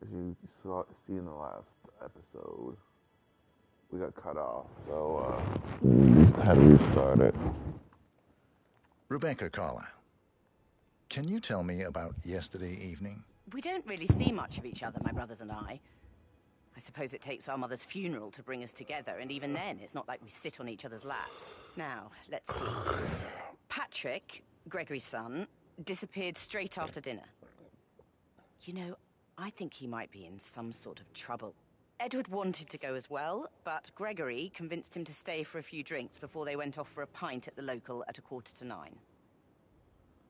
As you see in the last episode, we got cut off, so we had to restart it. Rebecca Carlyle, can you tell me about yesterday evening? We don't really see much of each other, my brothers and I. I suppose it takes our mother's funeral to bring us together, and even then, it's not like we sit on each other's laps. Now, let's see. Patrick, Gregory's son, disappeared straight after dinner. You know, I think he might be in some sort of trouble. Edward wanted to go as well, but Gregory convinced him to stay for a few drinks before they went off for a pint at the local at 8:45.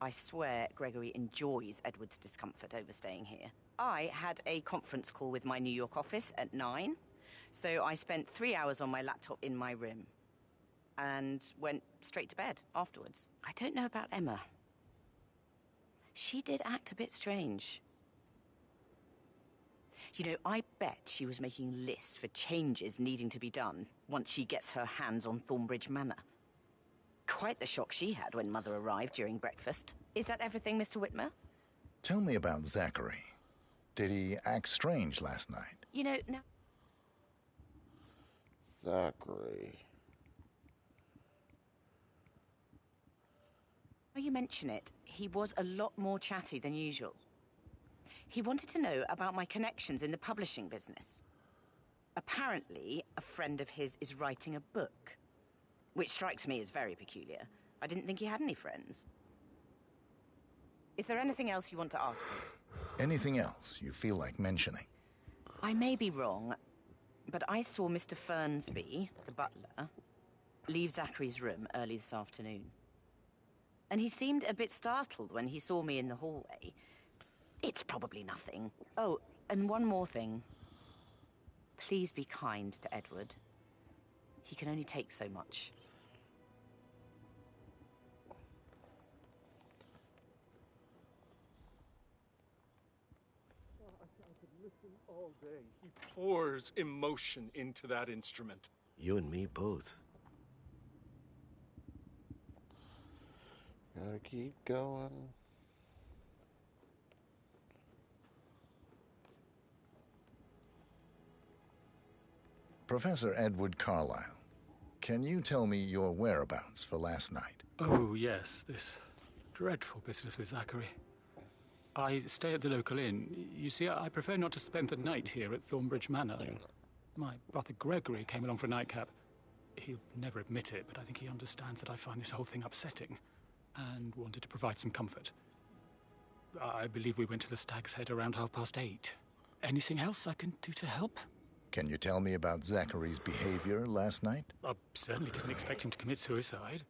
I swear Gregory enjoys Edward's discomfort over staying here. I had a conference call with my New York office at 9, so I spent 3 hours on my laptop in my room and went straight to bed afterwards. I don't know about Emma. She did act a bit strange. You know, I bet she was making lists for changes needing to be done once she gets her hands on Thornbridge Manor. Quite the shock she had when Mother arrived during breakfast. Is that everything, Mr. Whitmer? Tell me about Zachary. Did he act strange last night? You know, now... Zachary. Now you mention it, he was a lot more chatty than usual. He wanted to know about my connections in the publishing business. Apparently, a friend of his is writing a book, which strikes me as very peculiar. I didn't think he had any friends. Is there anything else you want to ask me? Anything else you feel like mentioning? I may be wrong, but I saw Mr. Fernsby, the butler, leave Zachary's room early this afternoon. And he seemed a bit startled when he saw me in the hallway. It's probably nothing. Oh, and one more thing. Please be kind to Edward. He can only take so much. I could listen all day. He pours emotion into that instrument. You and me both. Gotta keep going. Professor Edward Carlyle, can you tell me your whereabouts for last night? Oh, yes, this dreadful business with Zachary. I stay at the local inn. You see, I prefer not to spend the night here at Thornbridge Manor. My brother Gregory came along for a nightcap. He'll never admit it, but I think he understands that I find this whole thing upsetting and wanted to provide some comfort. I believe we went to the Stag's Head around 8:30. Anything else I can do to help? Can you tell me about Zachary's behavior last night? I certainly didn't expect him to commit suicide.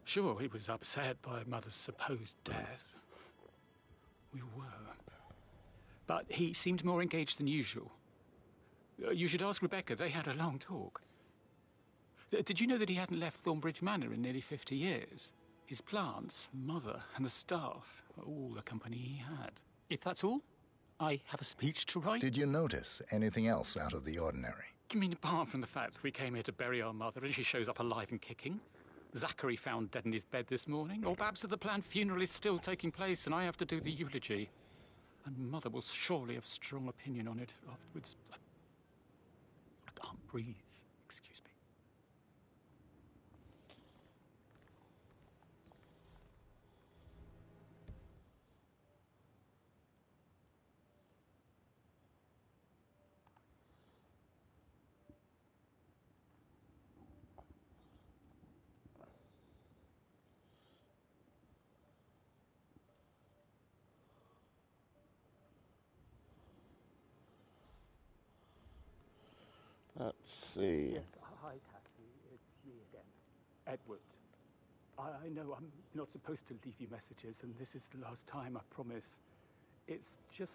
Sure, he was upset by Mother's supposed death. We were. But he seemed more engaged than usual. You should ask Rebecca. They had a long talk. Did you know that he hadn't left Thornbridge Manor in nearly 50 years? His plants, Mother, and the staff, all the company he had. If that's all, I have a speech to write. Did you notice anything else out of the ordinary? You mean apart from the fact that we came here to bury our mother and she shows up alive and kicking? Zachary found dead in his bed this morning? Or perhaps that the planned funeral is still taking place and I have to do the eulogy? And Mother will surely have a strong opinion on it afterwards. I can't breathe. Excuse me. Let's see. Yes, hi, Cathy. It's me again. Edward. I know I'm not supposed to leave you messages, and this is the last time, I promise. It's just,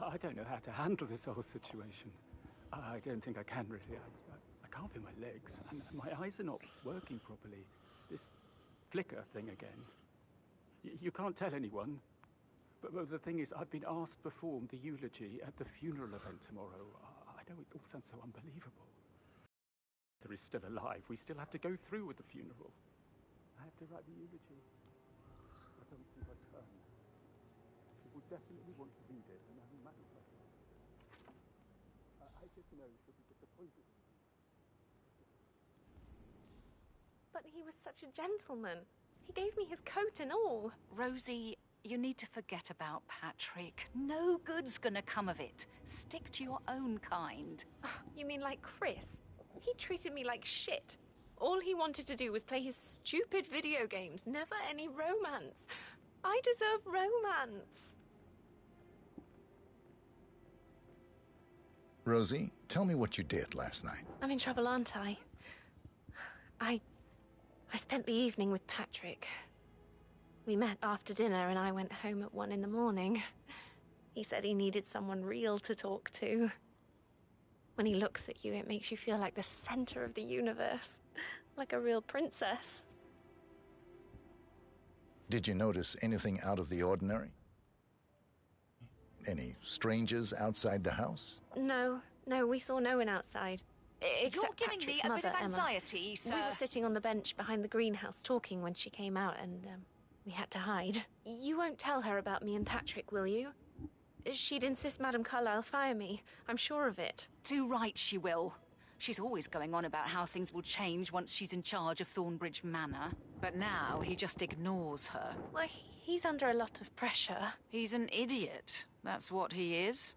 I don't know how to handle this whole situation. I don't think I can, really. I can't feel my legs, and my eyes are not working properly. This flicker thing again. You can't tell anyone, but the thing is, I've been asked to perform the eulogy at the funeral event tomorrow. I know it all sounds so unbelievable. Mother is still alive. We still have to go through with the funeral. I have to write the eulogy. I don't think I can. She will definitely want to read it, and no matter just know she'll be disappointed. But he was such a gentleman. He gave me his coat and all. Rosie, you need to forget about Patrick. No good's gonna come of it. Stick to your own kind. You mean like Chris? He treated me like shit. All he wanted to do was play his stupid video games, never any romance. I deserve romance. Rosie, tell me what you did last night. I'm in trouble, aren't I? I spent the evening with Patrick. We met after dinner and I went home at 1 in the morning. He said he needed someone real to talk to. When he looks at you, it makes you feel like the center of the universe. Like a real princess. Did you notice anything out of the ordinary? Any strangers outside the house? No, we saw no one outside. Except You're giving Patrick's me a mother, bit of Emma. anxiety, sir. We were sitting on the bench behind the greenhouse talking when she came out and we had to hide. You won't tell her about me and Patrick, will you? She'd insist Madame Carlyle fire me. I'm sure of it. Too right she will. She's always going on about how things will change once she's in charge of Thornbridge Manor. But now he just ignores her. Well, he's under a lot of pressure. He's an idiot. That's what he is.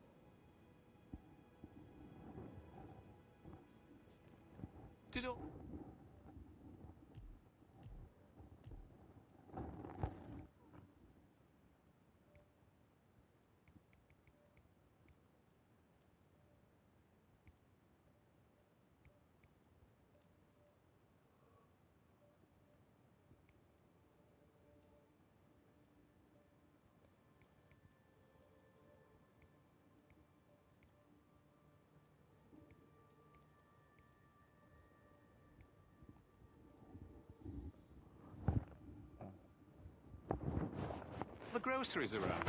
The groceries around.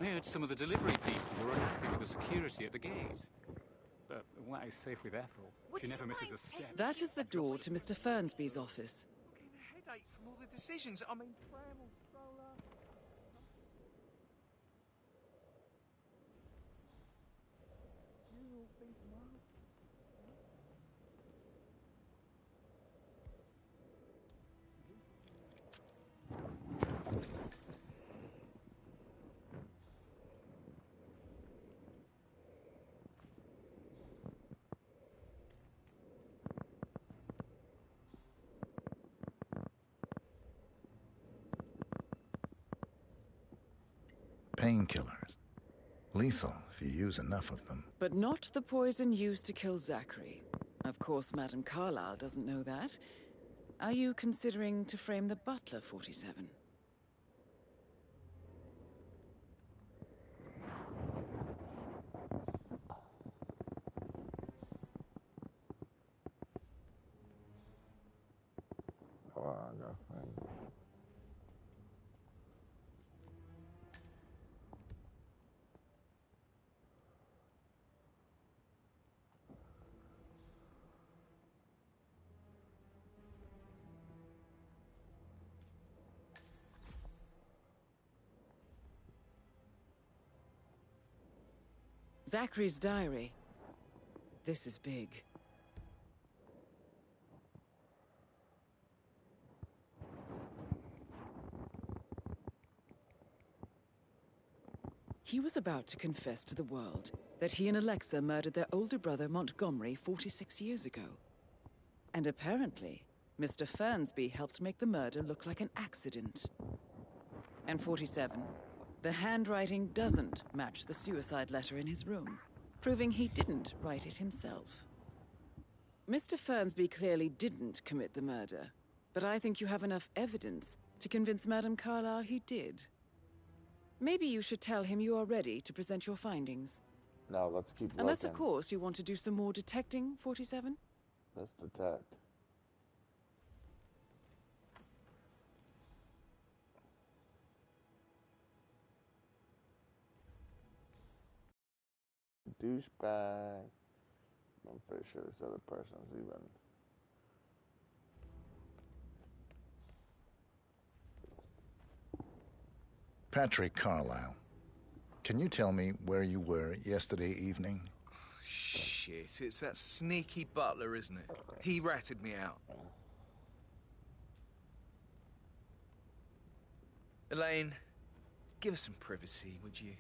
I heard some of the delivery people were unhappy with the security at the gate. But what is safe with Ethel? She never misses a step. That is the door to Mr. Fernsby's office. Getting a headache from all the decisions. I mean, tram or stroller. Painkillers. Lethal if you use enough of them. But not the poison used to kill Zachary. Of course, Madame Carlyle doesn't know that. Are you considering to frame the butler, 47? Oh, I gotta find it. Zachary's diary. This is big. He was about to confess to the world that he and Alexa murdered their older brother Montgomery 46 years ago. And apparently, Mr. Fernsby helped make the murder look like an accident. And 47, the handwriting doesn't match the suicide letter in his room, proving he didn't write it himself. Mr. Fernsby clearly didn't commit the murder, but I think you have enough evidence to convince Madame Carlyle he did. Maybe you should tell him you are ready to present your findings. No, let's keep looking. Unless, of course, you want to do some more detecting, 47? Let's detect. Douchebag. I'm pretty sure this other person's even. Patrick Carlyle. Can you tell me where you were yesterday evening? Shh. shit. It's that sneaky butler, isn't it? He ratted me out. Elaine, give us some privacy, would you?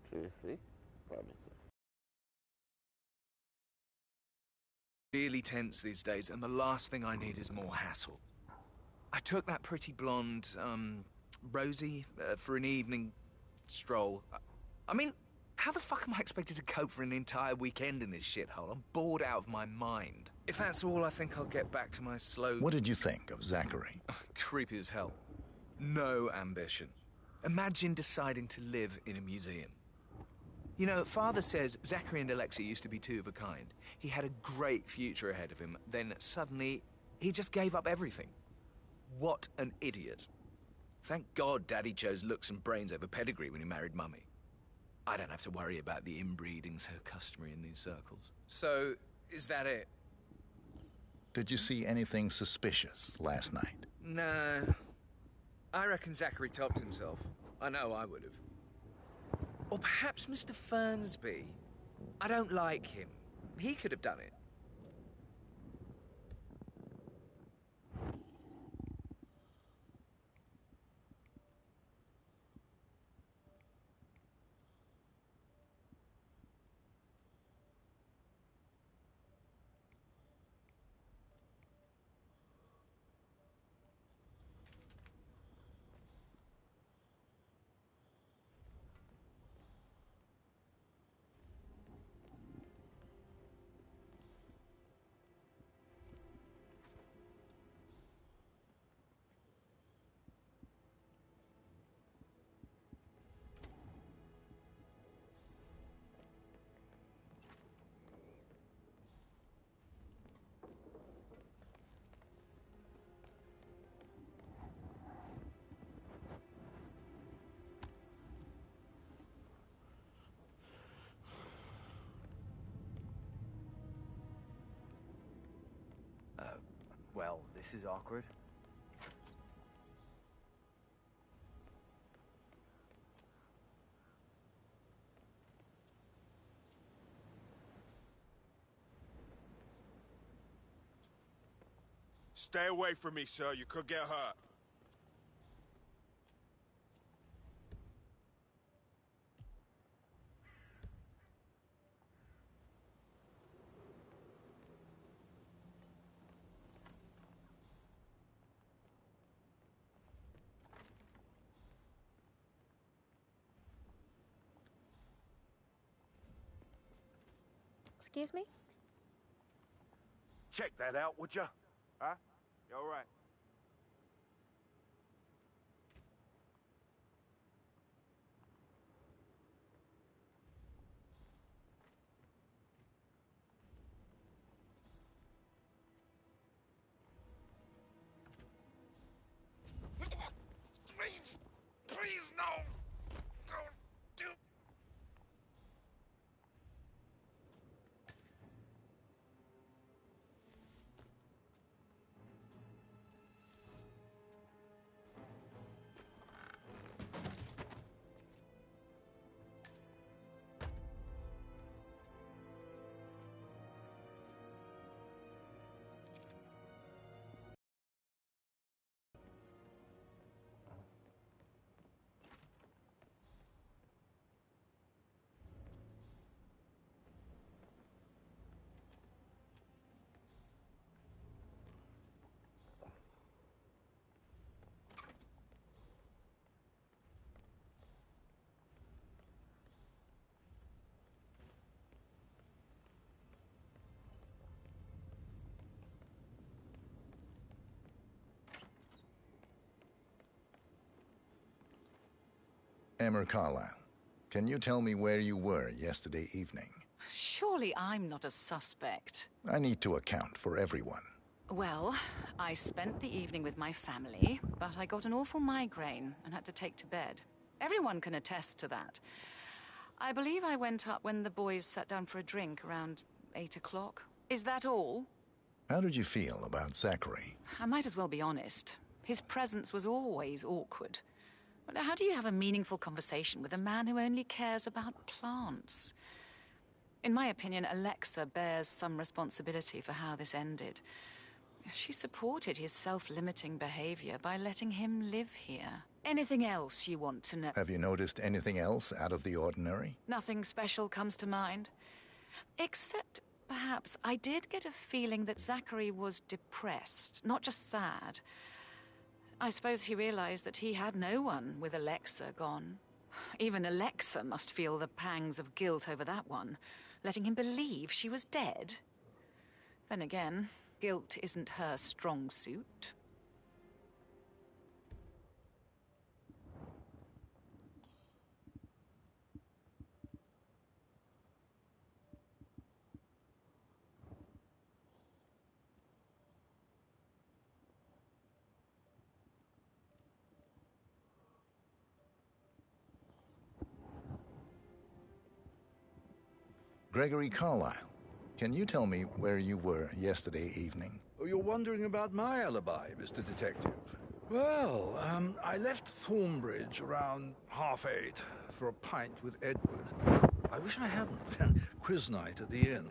Privacy? Privacy. Really tense these days, and the last thing I need is more hassle. I took that pretty blonde, Rosie, for an evening stroll. I mean, how the fuck am I expected to cope for an entire weekend in this shithole? I'm bored out of my mind. If that's all, I think I'll get back to my slow... What did you think of Zachary? Creepy as hell. No ambition. Imagine deciding to live in a museum. You know, Father says Zachary and Alexa used to be two of a kind. He had a great future ahead of him, then suddenly he just gave up everything. What an idiot. Thank God Daddy chose looks and brains over pedigree when he married Mummy. I don't have to worry about the inbreeding so customary in these circles. So, is that it? Did you see anything suspicious last night? No. I reckon Zachary topped himself. I know I would have. Or perhaps Mr. Fernsby. I don't like him. He could have done it. Well, this is awkward. Stay away from me, sir. You could get hurt. Excuse me? Check that out, would ya? Huh? You all right? Please! Please, no! Don't do... Emmer Carlyle, can you tell me where you were yesterday evening? Surely I'm not a suspect. I need to account for everyone. Well, I spent the evening with my family, but I got an awful migraine and had to take to bed. Everyone can attest to that. I believe I went up when the boys sat down for a drink around 8 o'clock. Is that all? How did you feel about Zachary? I might as well be honest. His presence was always awkward. But how do you have a meaningful conversation with a man who only cares about plants? In my opinion, Alexa bears some responsibility for how this ended. She supported his self-limiting behavior by letting him live here. Anything else you want to know? Have you noticed anything else out of the ordinary? Nothing special comes to mind. Except, perhaps, I did get a feeling that Zachary was depressed, not just sad. I suppose he realized that he had no one with Alexa gone. Even Alexa must feel the pangs of guilt over that one, letting him believe she was dead. Then again, guilt isn't her strong suit. Gregory Carlyle, can you tell me where you were yesterday evening? Oh, you're wondering about my alibi, Mr. Detective. Well, I left Thornbridge around 8:30 for a pint with Edward. I wish I hadn't. Quiz night at the inn.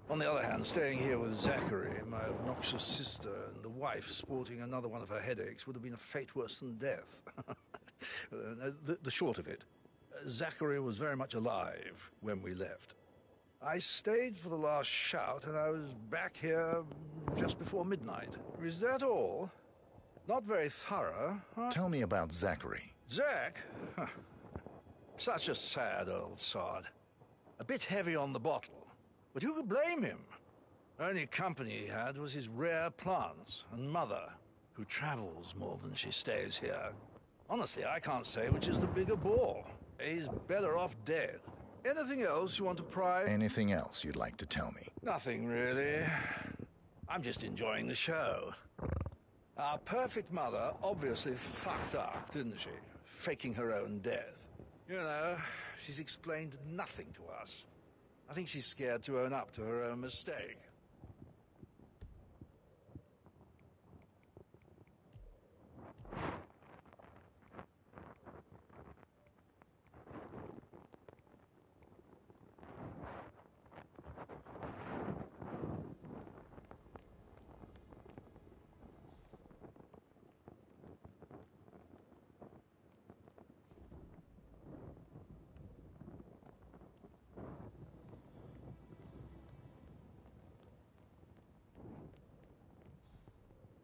On the other hand, staying here with Zachary, my obnoxious sister, and the wife sporting another one of her headaches would have been a fate worse than death. The short of it, Zachary was very much alive when we left. I stayed for the last shout, and I was back here just before midnight. Is that all? Not very thorough, huh? Tell me about Zachary. Zach? Huh. Such a sad old sod. A bit heavy on the bottle, but who could blame him? Only company he had was his rare plants and mother, who travels more than she stays here. Honestly, I can't say which is the bigger bore. He's better off dead. Anything else you want to pry? Anything else you'd like to tell me? Nothing, really. I'm just enjoying the show. Our perfect mother obviously fucked up, didn't she? Faking her own death. You know, she's explained nothing to us. I think she's scared to own up to her own mistake.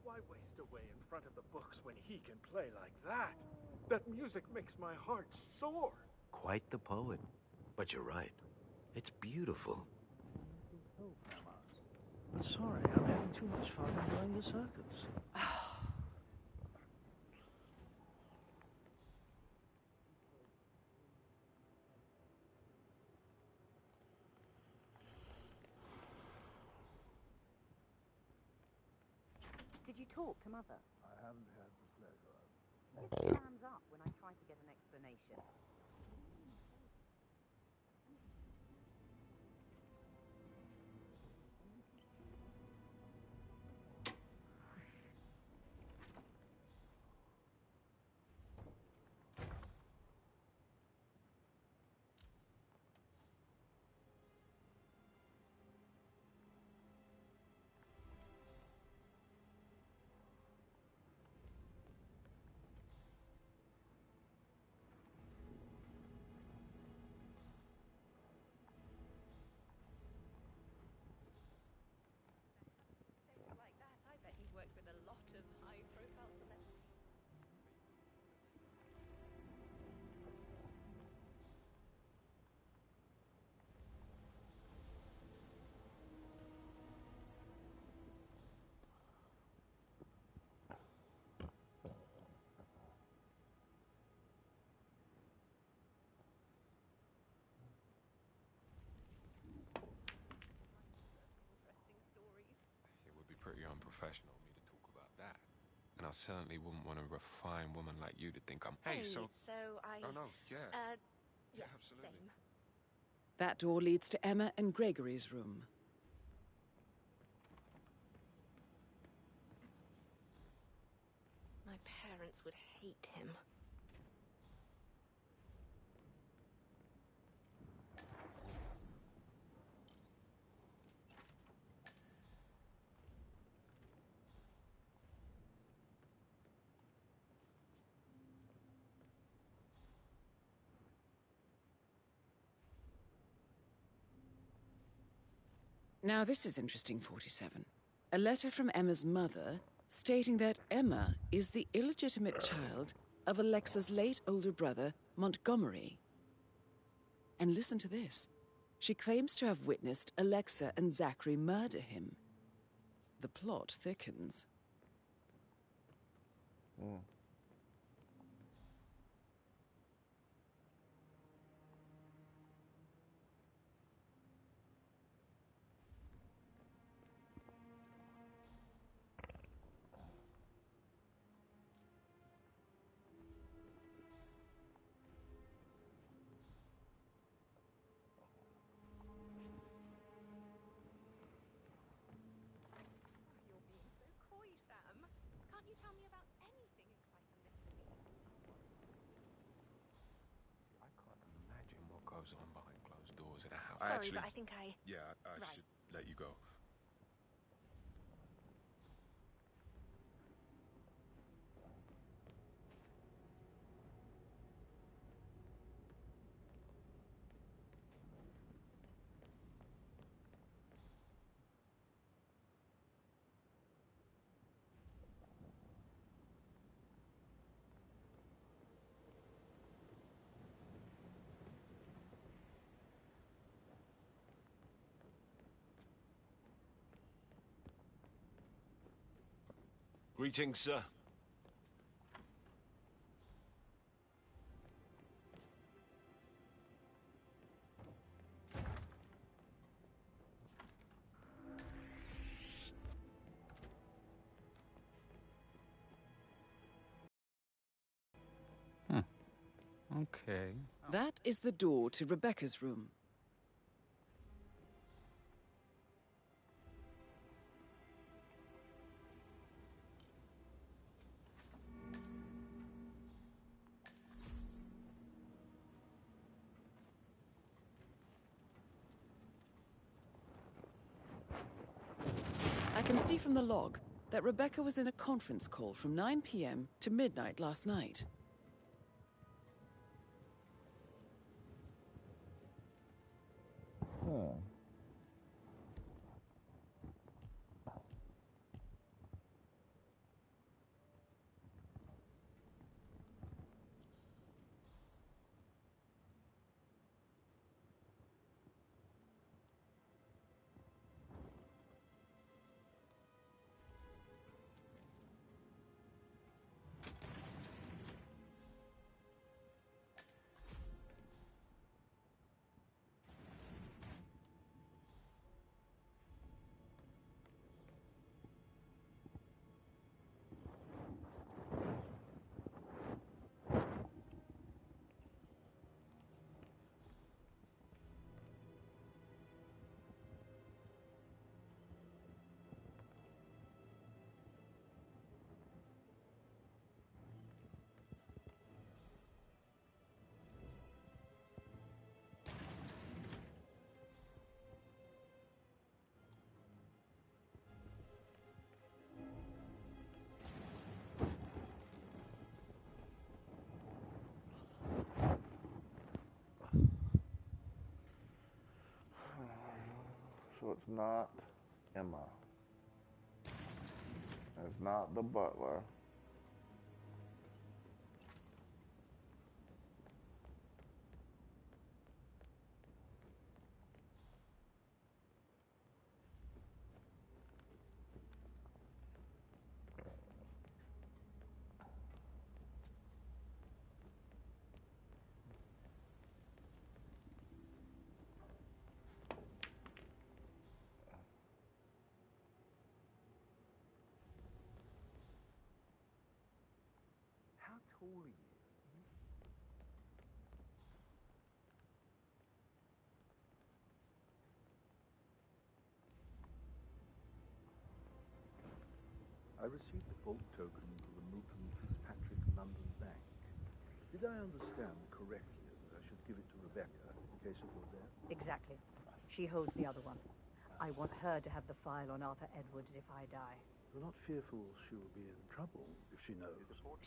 Why waste away in front of the books when he can play like that? That music makes my heart soar. Quite the poet. But you're right. It's beautiful. I'm sorry, I'm having too much fun enjoying the circus. Did you talk to Mother? I haven't had the pleasure. She stands up when I try to get an explanation. Like that, I bet he worked with a lot of high-profile celebrities. It would be pretty unprofessional of me to talk about that. And I certainly wouldn't want a refined woman like you to think I'm... Hey, so I... Oh, no, yeah. Yeah, absolutely. same. That door leads to Emma and Gregory's room. My parents would hate him. Now this is interesting, 47. A letter from Emma's mother stating that Emma is the illegitimate child of Alexa's late older brother, Montgomery. And listen to this. She claims to have witnessed Alexa and Zachary murder him. The plot thickens. I can't imagine what goes on behind closed doors in a house. Sorry, but I think I... Yeah, I Right. should let you go. Greetings, sir. Okay. That is the door to Rebecca's room. I can see from the log that Rebecca was in a conference call from 9 p.m. to midnight last night. So it's not Emma. It's not the butler. How tall are you? I received a bulk token for the Milton Fitzpatrick London Bank. Did I understand correctly that I should give it to Rebecca in case of your death? Exactly. She holds the other one. I want her to have the file on Arthur Edwards if I die. You're not fearful she will be in trouble if she knows?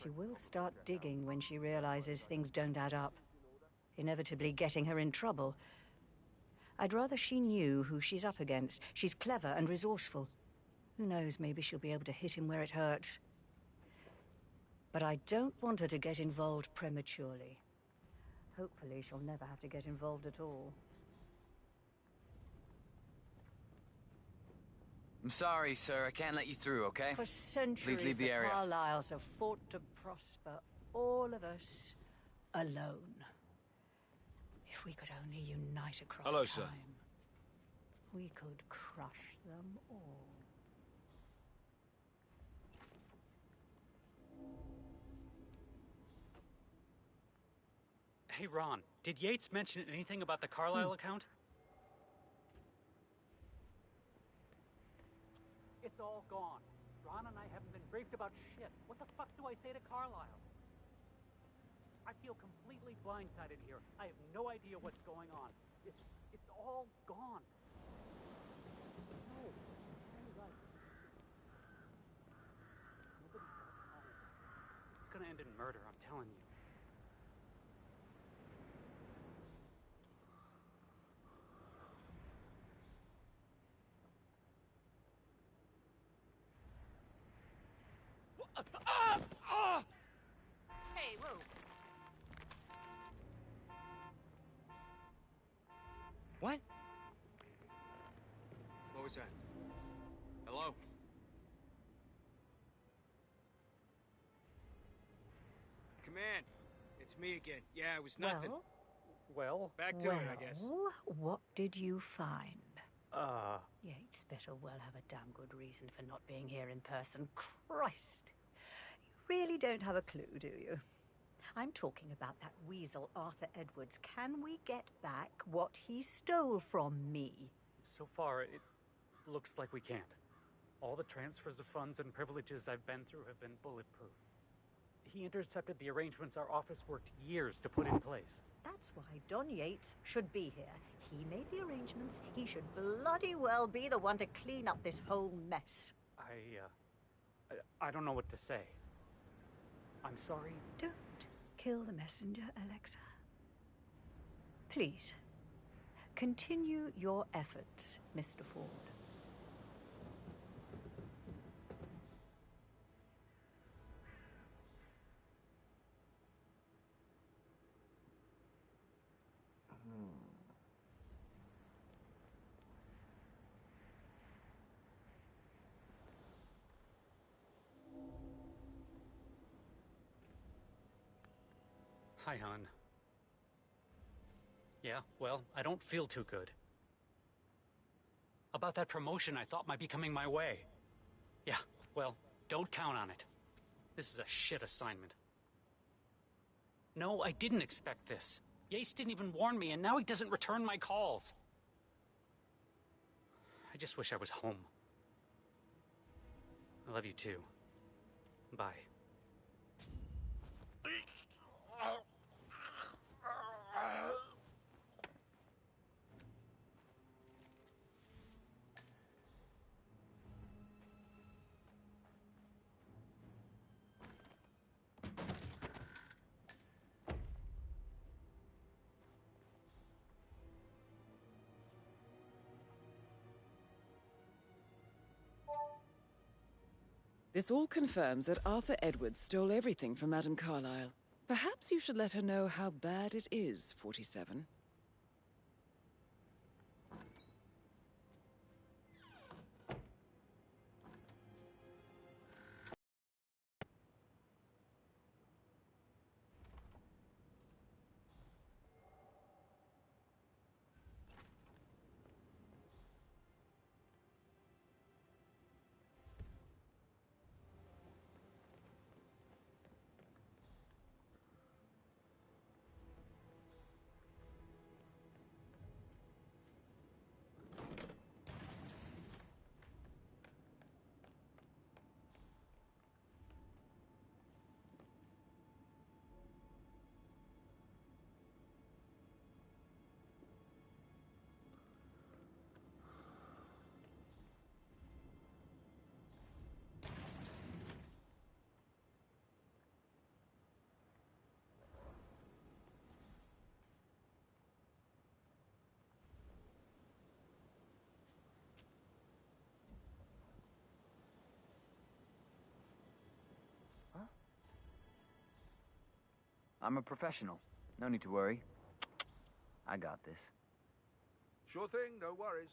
She will start digging when she realizes things don't add up, inevitably getting her in trouble. I'd rather she knew who she's up against. She's clever and resourceful. Who knows, maybe she'll be able to hit him where it hurts. But I don't want her to get involved prematurely. Hopefully she'll never have to get involved at all. I'm sorry, sir. I can't let you through, okay? For centuries, Please leave the area. Carlyles have fought to prosper, all of us, alone. If we could only unite across Hello, time, sir. we could crush them all. Hey, Ron, did Yates mention anything about the Carlisle account? It's all gone. Ron and I haven't been briefed about shit. What the fuck do I say to Carlisle? I feel completely blindsided here. I have no idea what's going on. It's all gone. No, you're right. Nobody's home. It's gonna end in murder, I'm telling you. Hey, whoa. What? What was that? Hello? Command, it's me again. Yeah, it was nothing. Well? Back to it, I guess. What did you find? Yates better well have a damn good reason for not being here in person. Christ! You really don't have a clue, do you? I'm talking about that weasel Arthur Edwards. Can we get back what he stole from me? So far, it looks like we can't. All the transfers of funds and privileges I've been through have been bulletproof. He intercepted the arrangements our office worked years to put in place. That's why Don Yates should be here. He made the arrangements. He should bloody well be the one to clean up this whole mess. I don't know what to say. I'm sorry. Don't kill the messenger, Alexa. Please, continue your efforts, Mr. Ford. Hi, hon. Yeah, well, I don't feel too good. About that promotion I thought might be coming my way. Yeah, well, don't count on it. This is a shit assignment. No, I didn't expect this. Yates didn't even warn me, and now he doesn't return my calls. I just wish I was home. I love you too. Bye. This all confirms that Arthur Edwards stole everything from Madame Carlyle. Perhaps you should let her know how bad it is, 47. I'm a professional. No need to worry. I got this. Sure thing, no worries.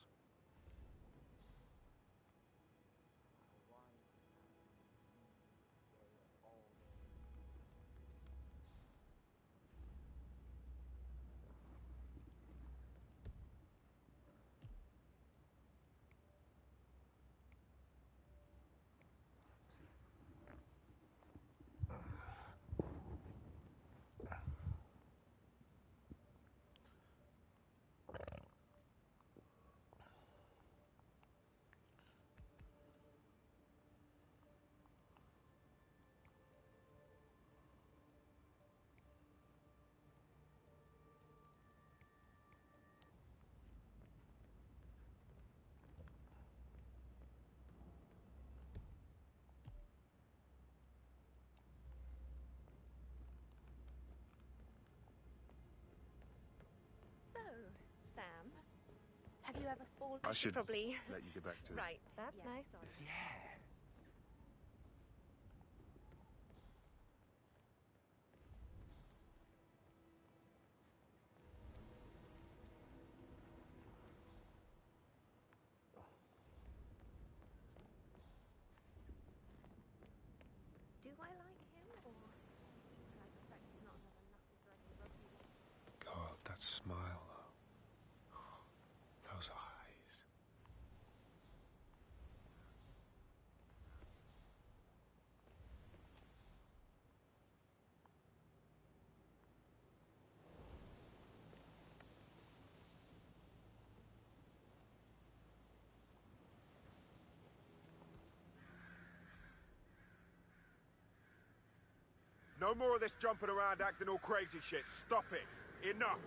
So, Sam, have you ever fallen? I should probably let you get back to... Right, That's nice. Yeah. Do I like him, or I suspect he's not another knuckle-dragging rugby? God, that smile, though. Those eyes. No more of this jumping around acting all crazy shit. Stop it. Enough.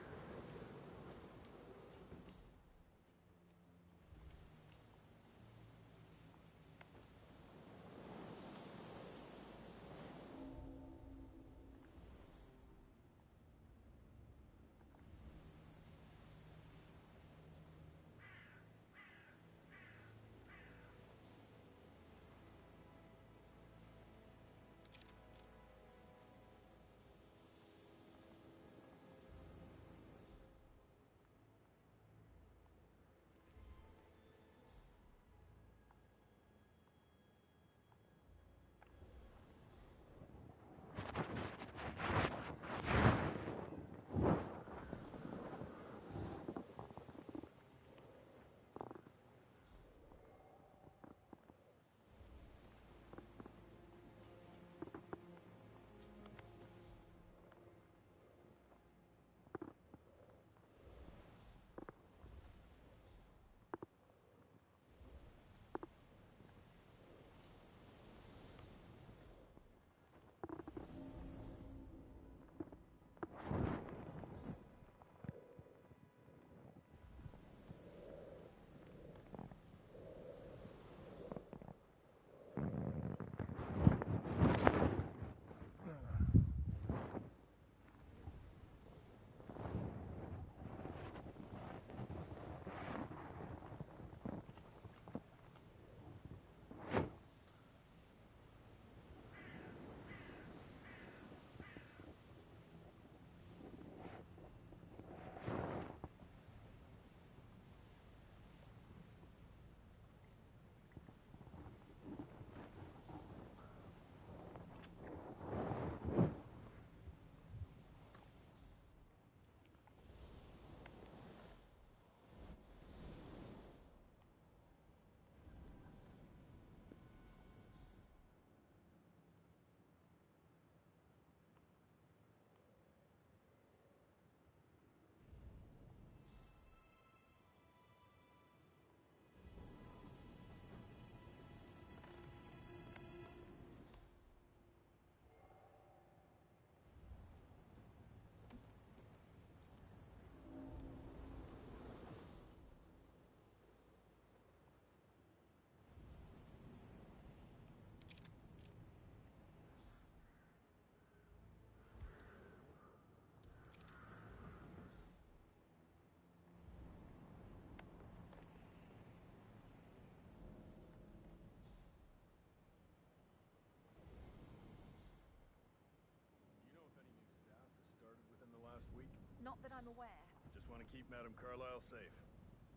I'm aware. Just want to keep Madame Carlyle safe.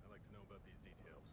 I like to know about these details.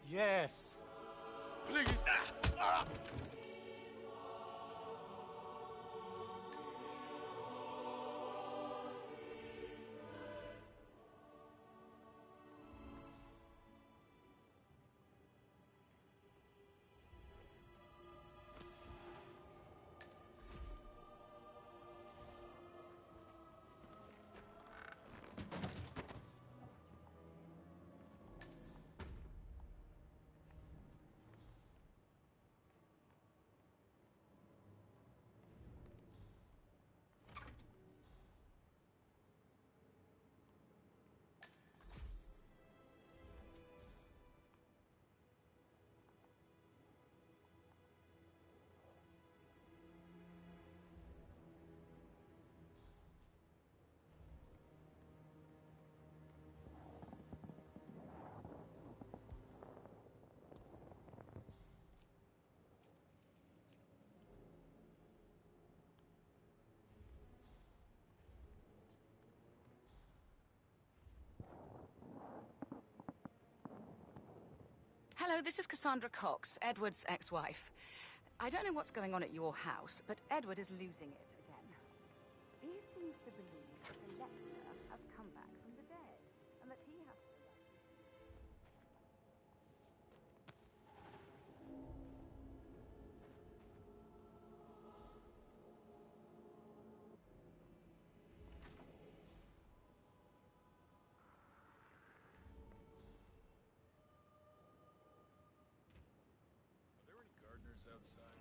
Yes! Please! Hello, this is Cassandra Cox, Edward's ex-wife. I don't know what's going on at your house, but Edward is losing it again. He seems to believe that Alexa has come back from the dead, and that he has to... Are there any gardeners outside?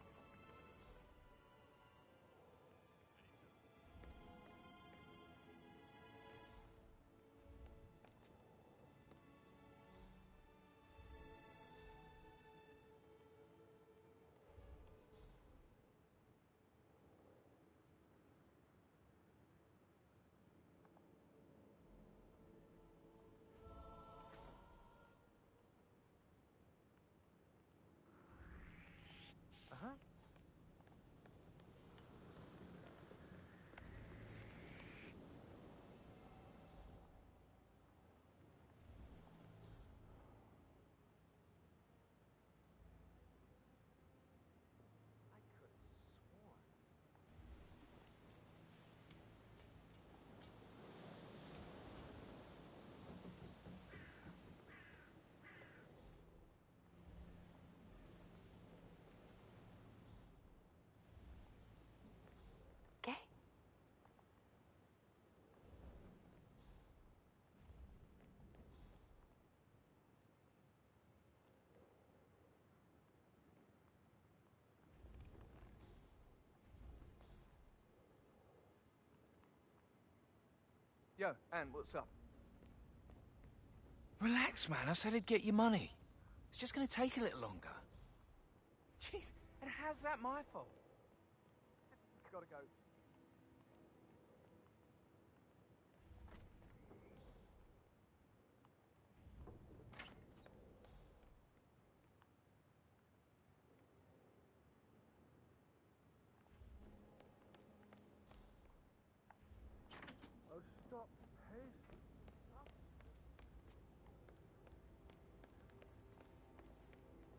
Yo, Anne, what's up? Relax, man. I said I'd get you money. It's just gonna take a little longer. Jeez, and how's that my fault? Gotta go. Oh, stop. Hey,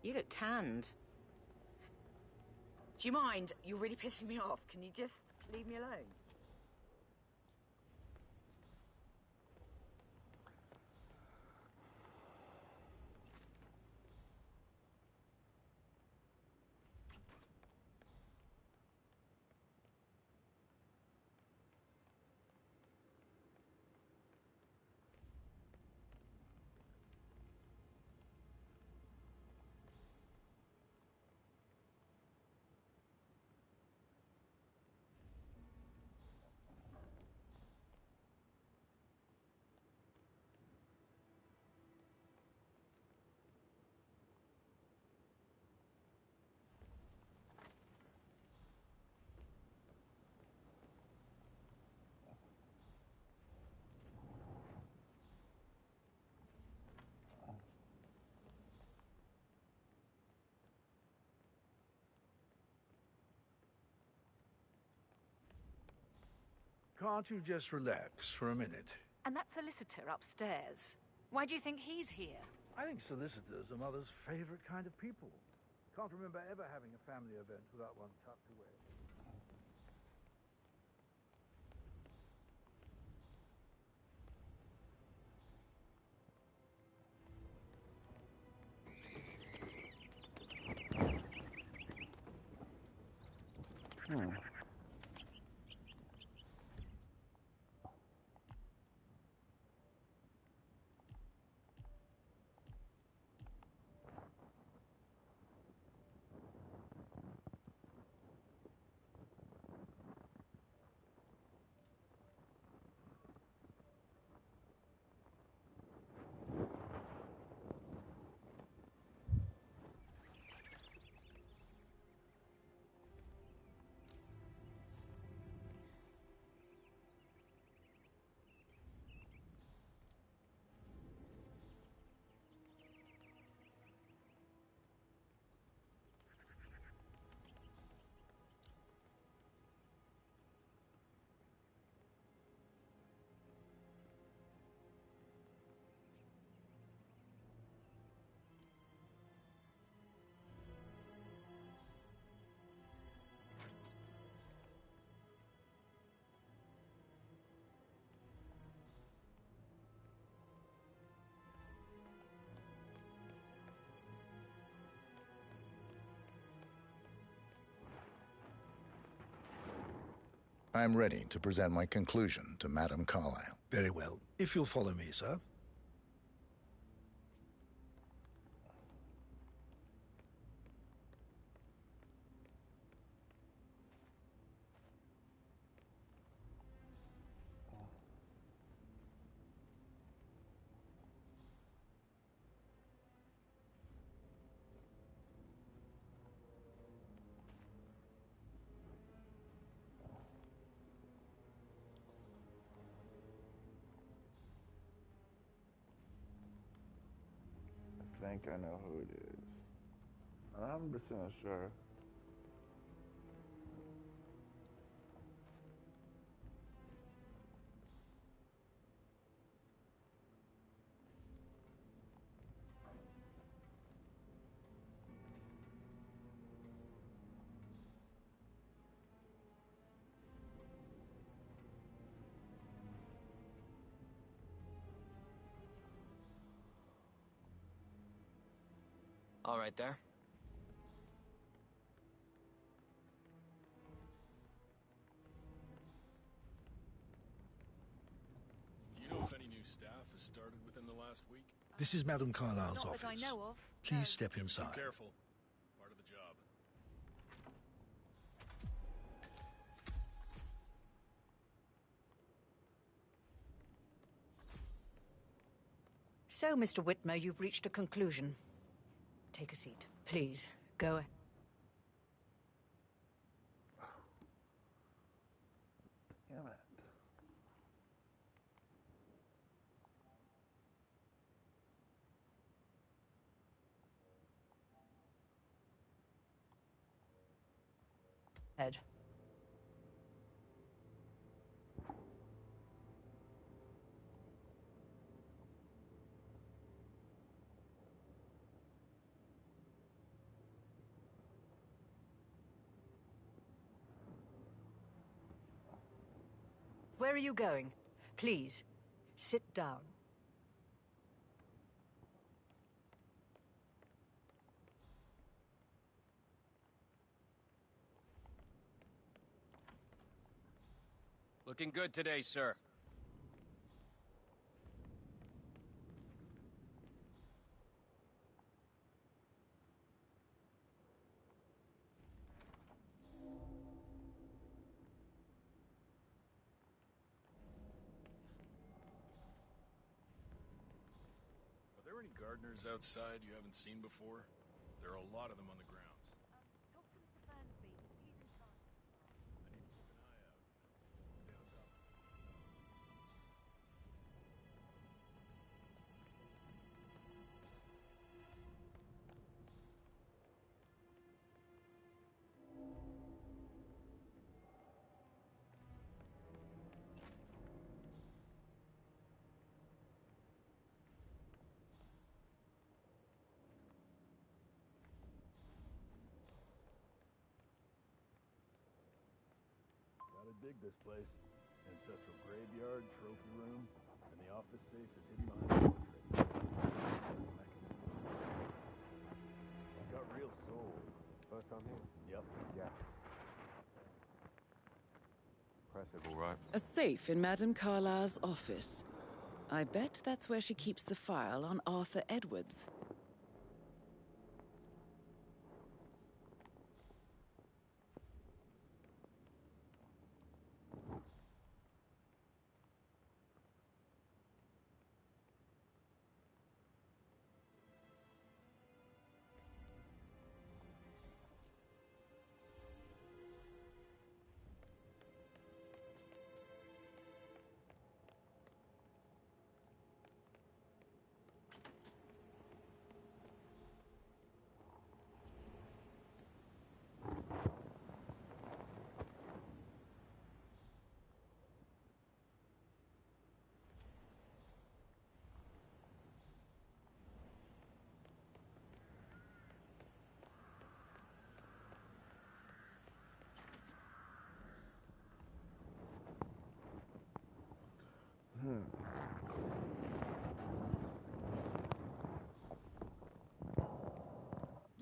You look tanned. Do you mind? You're really pissing me off. Can you just leave me alone? Can't you just relax for a minute? And that solicitor upstairs. Why do you think he's here? I think solicitors are Mother's favorite kind of people. Can't remember ever having a family event without one tucked away. I am ready to present my conclusion to Madame Carlyle. Very well. If you'll follow me, sir. I think I know who it is. I'm 100% sure. All right there. Do you know if any new staff has started within the last week? This is Madame Carlyle's Not office. that I know of. Please step inside. Be careful. Part of the job. So, Mr. Whitmer, you've reached a conclusion. Take a seat. Please, go ahead. Damn it. Ed. Where are you going? Please, sit down. Looking good today, sir. Are there any gardeners outside you haven't seen before? There are a lot of them on the grounds. Talk to Mr. Fernsby. He's in charge. I need to keep an eye out. Stay on top of it. Gotta dig this place. Ancestral graveyard, trophy room, and the office safe is hidden behind the portrait. It's got real soul. First time here? Yep. Yeah. Impressive, all right. A safe in Madame Carlyle's office. I bet that's where she keeps the file on Arthur Edwards.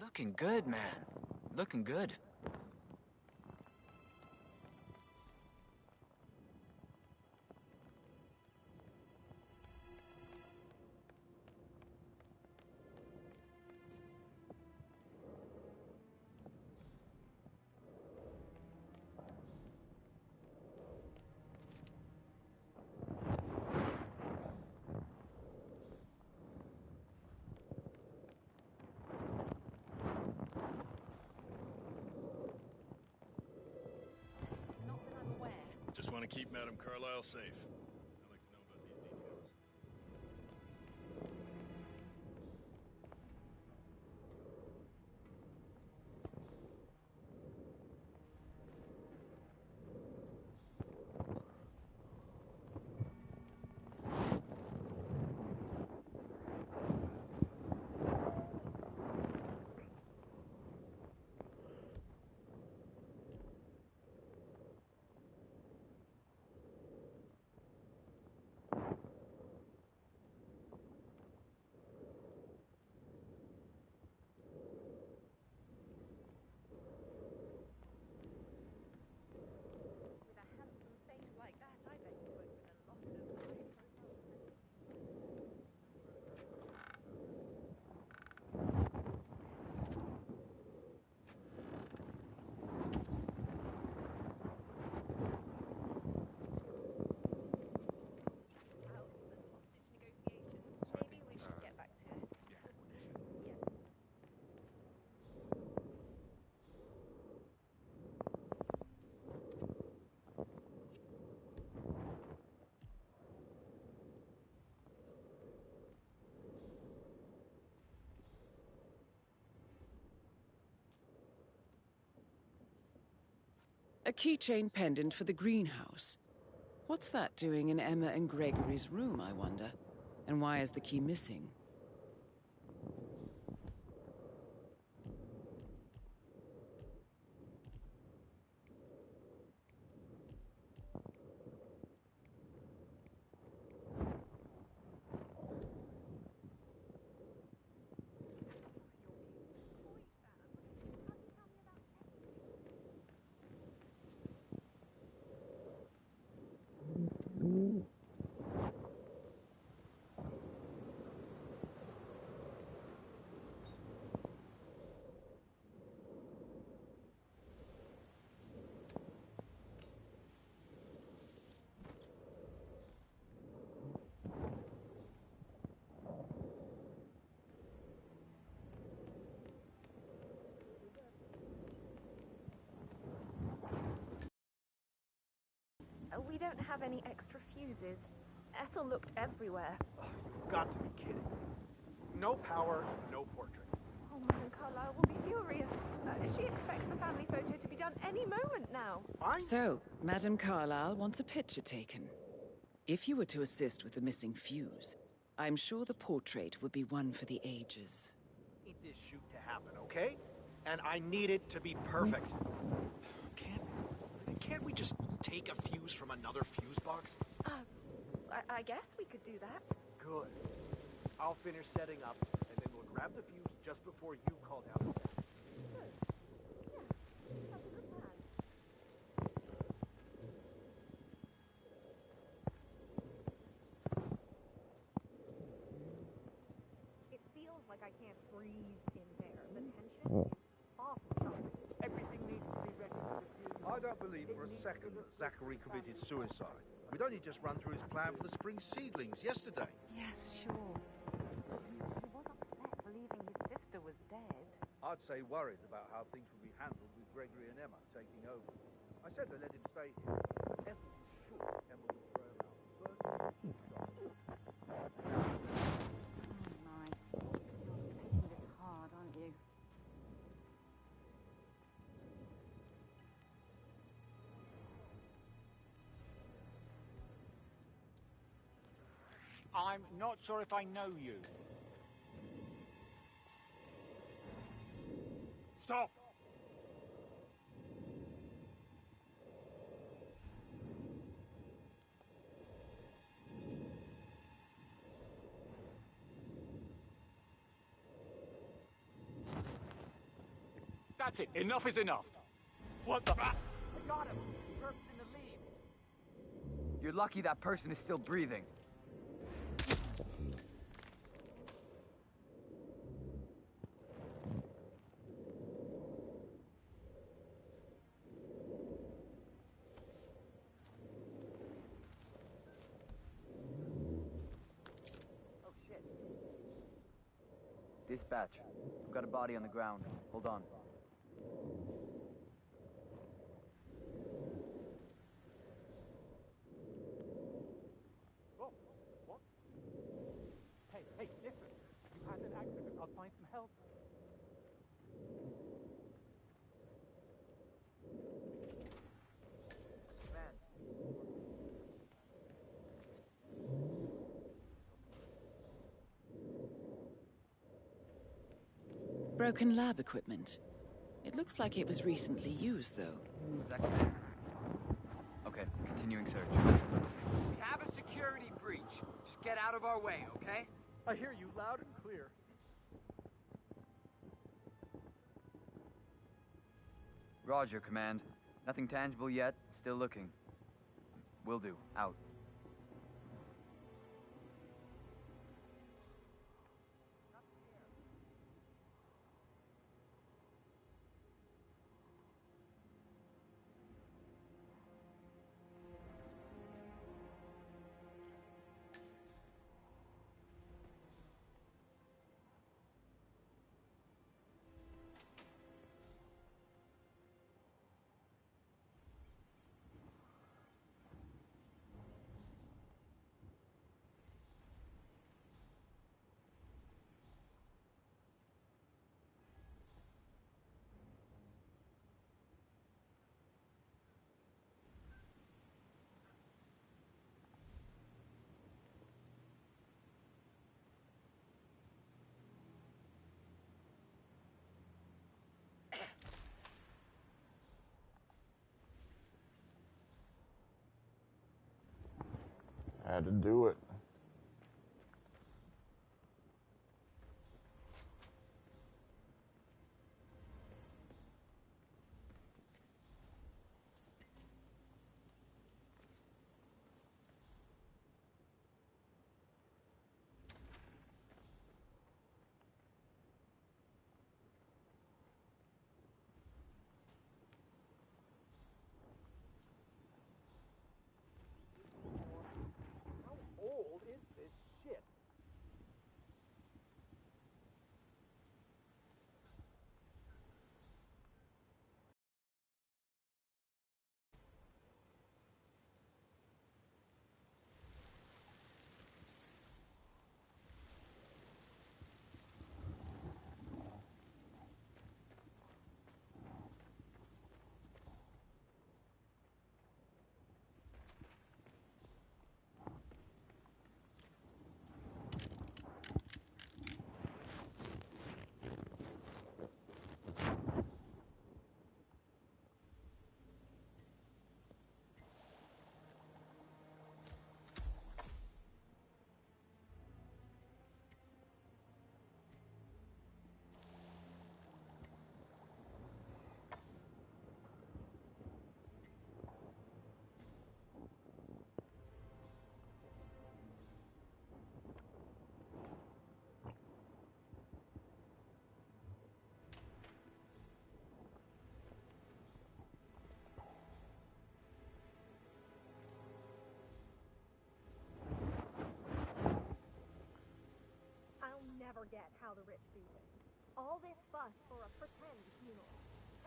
Looking good, man. Looking good. Just want to keep Madame Carlyle safe. I'd like to know about these details. A keychain pendant for the greenhouse. What's that doing in Emma and Gregory's room, I wonder? And why is the key missing? We don't have any extra fuses. Ethel looked everywhere. You've got to be kidding me. No power, no portrait. Oh, Madam Carlyle will be furious. She expects the family photo to be done any moment now. So, Madame Carlyle wants a picture taken. If you were to assist with the missing fuse, I'm sure the portrait would be one for the ages. I need this shoot to happen, okay? And I need it to be perfect. Can't we just take a fuse from another fuse box? I guess we could do that. Good. I'll finish setting up, and then we'll grab the fuse just before you call down. It feels like I can't breathe in there. The tension is awful. Everything needs to be ready for the fuse. I don't believe for a second that Zachary committed suicide. We'd only just run through his plan for the spring seedlings yesterday. Yes, sure. He was upset believing his sister was dead. I'd say worried about how things would be handled with Gregory and Emma taking over. I said to let him stay here. Ethel was sure Emma would throw him out first. Oh my. You're taking this hard, aren't you? I'm not sure if I know you. Stop! That's it. Enough is enough. What the... I got him! Perp's in the lead. You're lucky that person is still breathing. Dispatch. I've got a body on the ground. Hold on. Oh, what? Hey, listen. You had an accident. I'll find some help. Broken lab equipment. It looks like it was recently used, though. Okay, continuing search. We have a security breach. Just get out of our way, okay? I hear you loud and clear. Roger, Command. Nothing tangible yet. Still looking. Will do. Out. Had to do it. How old is this shit? I'll never get how the rich do things. All this fuss for a pretend funeral.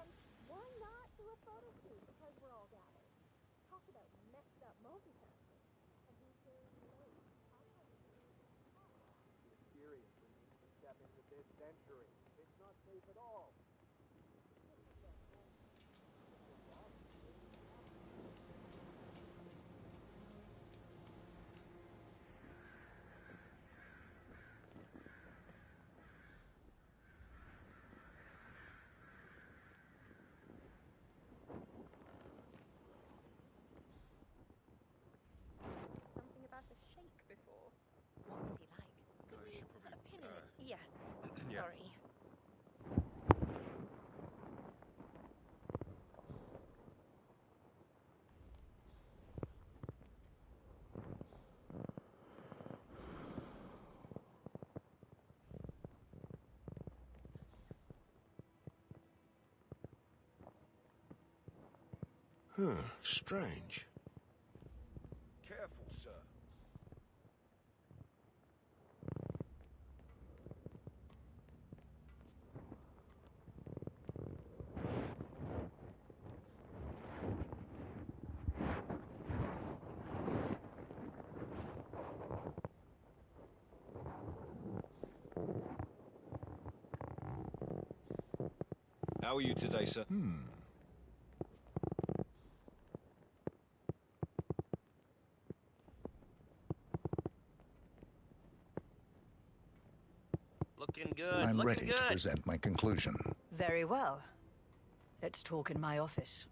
And why not do a photo shoot because we're all gathered? Talk about messed up multitasking. And who's carrying the weight? You seriously need to step into this century. It's not safe at all. Something about the Sheikh before. What was he like? Could we put a pin in it? Yeah. Yeah. Sorry. Strange. Careful, sir. How are you today, sir? Looking good. I'm looking ready good. to present my conclusion. Very well. Let's talk in my office.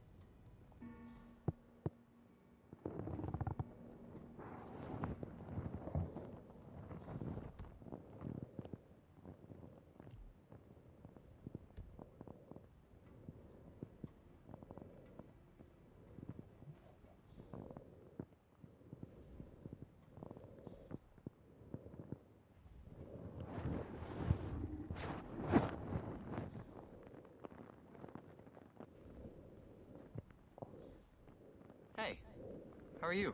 Hey, how are you?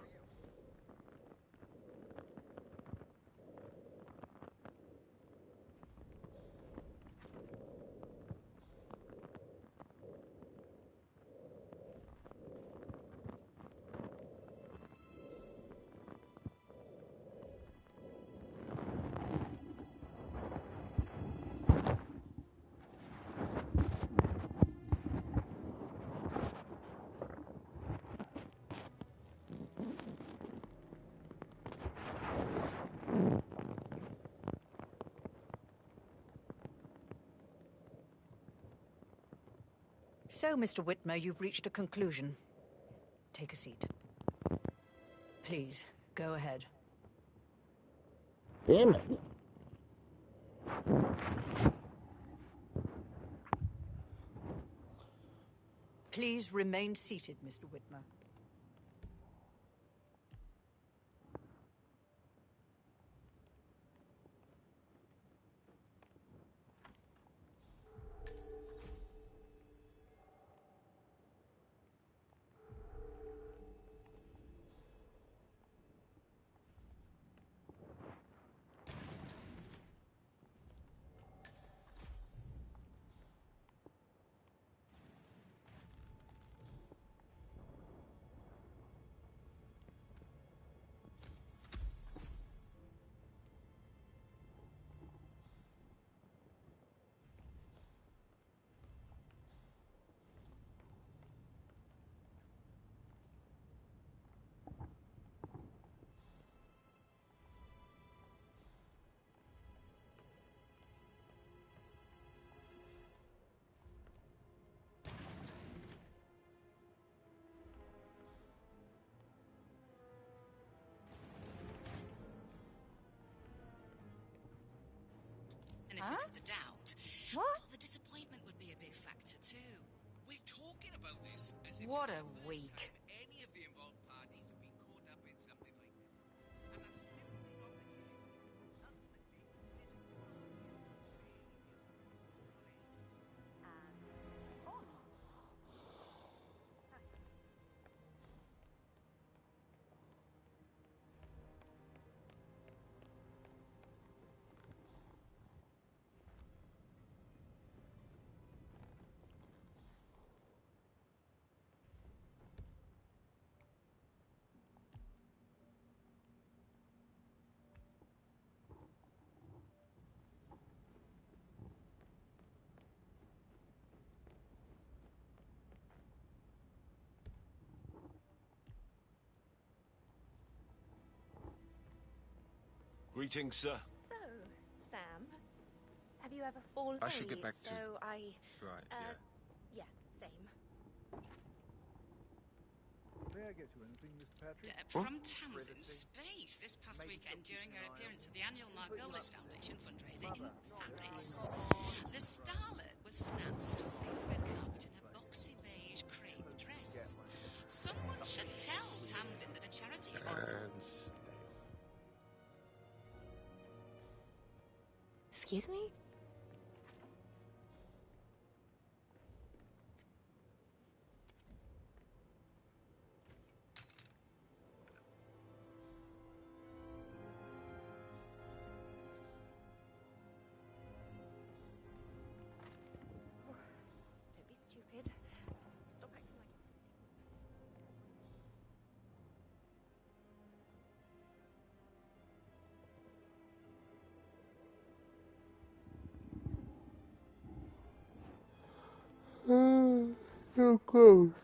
So, Mr. Whitmer, you've reached a conclusion. Take a seat. Please, Go ahead. Damn it. Please remain seated, Mr. Whitmer. Benefit of the doubt. What? Well, the disappointment would be a big factor too. We're talking about this as if What it's a the first week. time any of the involved parties have been caught up in something like this. And that's simply not the case. Ultimately, this world is Greetings, sir. So, Sam, have you ever fallen? I should get back to- So I. Right, Yeah, same. May I get you anything, Mr. Patrick? From Tamsin Space this past weekend during her appearance at the annual Margolis Foundation fundraiser in Paris. The starlet was snapped stalking the red carpet in a boxy beige crepe dress. Someone should tell Tamsin that a charity event... Excuse me? Don't be stupid. Stop acting like So close.